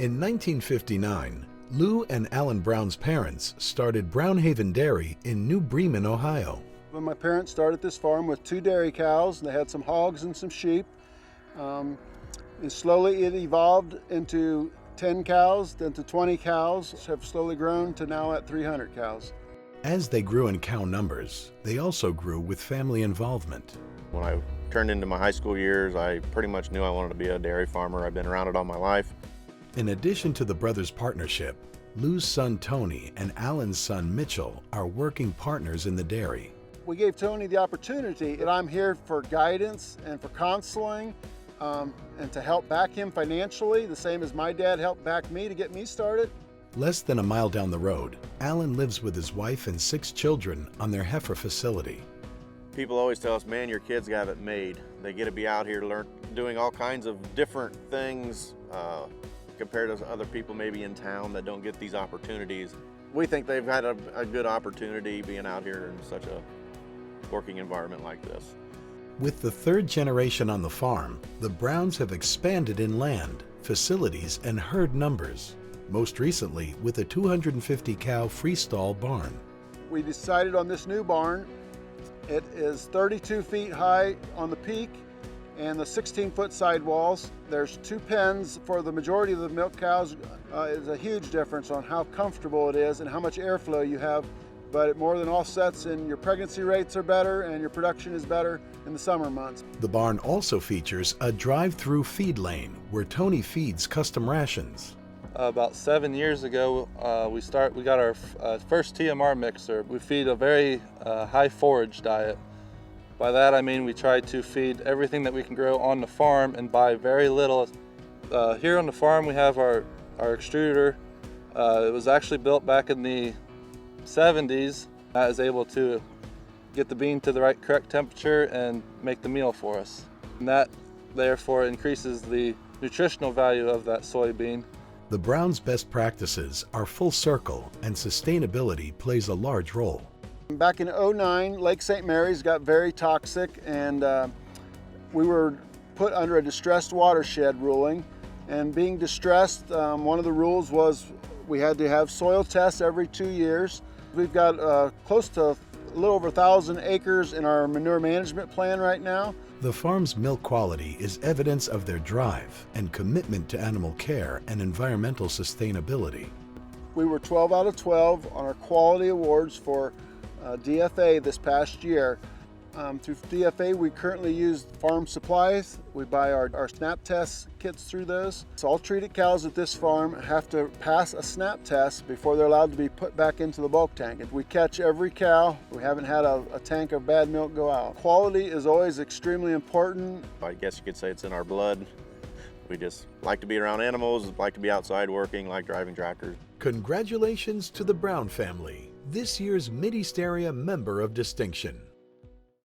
In 1959, Lou and Alan Brown's parents started Brownhaven Dairy in New Bremen, Ohio. When my parents started this farm with 2 dairy cows, and they had some hogs and some sheep. And slowly it evolved into 10 cows, then to 20 cows, have slowly grown to now at 300 cows. As they grew in cow numbers, they also grew with family involvement. When I turned into my high school years, I pretty much knew I wanted to be a dairy farmer. I've been around it all my life. In addition to the brothers' partnership, Lou's son Tony and Alan's son Mitchell are working partners in the dairy. We gave Tony the opportunity, and I'm here for guidance and for counseling and to help back him financially, the same as my dad helped back me to get me started. Less than a mile down the road, Alan lives with his wife and 6 children on their heifer facility. People always tell us, man, your kids have it made. They get to be out here doing all kinds of different things compared to other people maybe in town that don't get these opportunities. We think they've had a good opportunity being out here in such a working environment like this. With the 3rd generation on the farm, the Browns have expanded in land, facilities, and herd numbers, most recently with a 250-cow freestall barn. We decided on this new barn. It is 32 feet high on the peak and the 16-foot sidewalls. There's 2 pens for the majority of the milk cows. It's a huge difference on how comfortable it is and how much airflow you have, but it more than offsets, and your pregnancy rates are better and your production is better in the summer months. The barn also features a drive-through feed lane where Tony feeds custom rations. About 7 years ago, we got our first TMR mixer. We feed a very high-forage diet. By that I mean we try to feed everything that we can grow on the farm and buy very little. Here on the farm we have our extruder. It was actually built back in the 70s. That is able to get the bean to the correct temperature and make the meal for us. And that therefore increases the nutritional value of that soybean. The Browns' best practices are full circle, and sustainability plays a large role. Back in '09, Lake St. Mary's got very toxic, and we were put under a distressed watershed ruling. And being distressed, one of the rules was we had to have soil tests every 2 years. We've got close to a little over 1,000 acres in our manure management plan right now. The farm's milk quality is evidence of their drive and commitment to animal care and environmental sustainability. We were 12 out of 12 on our quality awards for DFA this past year. Through DFA, we currently use farm supplies. We buy our snap test kits through those. So all treated cows at this farm have to pass a snap test before they're allowed to be put back into the bulk tank. If we catch every cow, we haven't had a tank of bad milk go out. Quality is always extremely important. I guess you could say it's in our blood. We just like to be around animals, like to be outside working, like driving tractors. Congratulations to the Brown family, this year's Mideast Area Member of Distinction.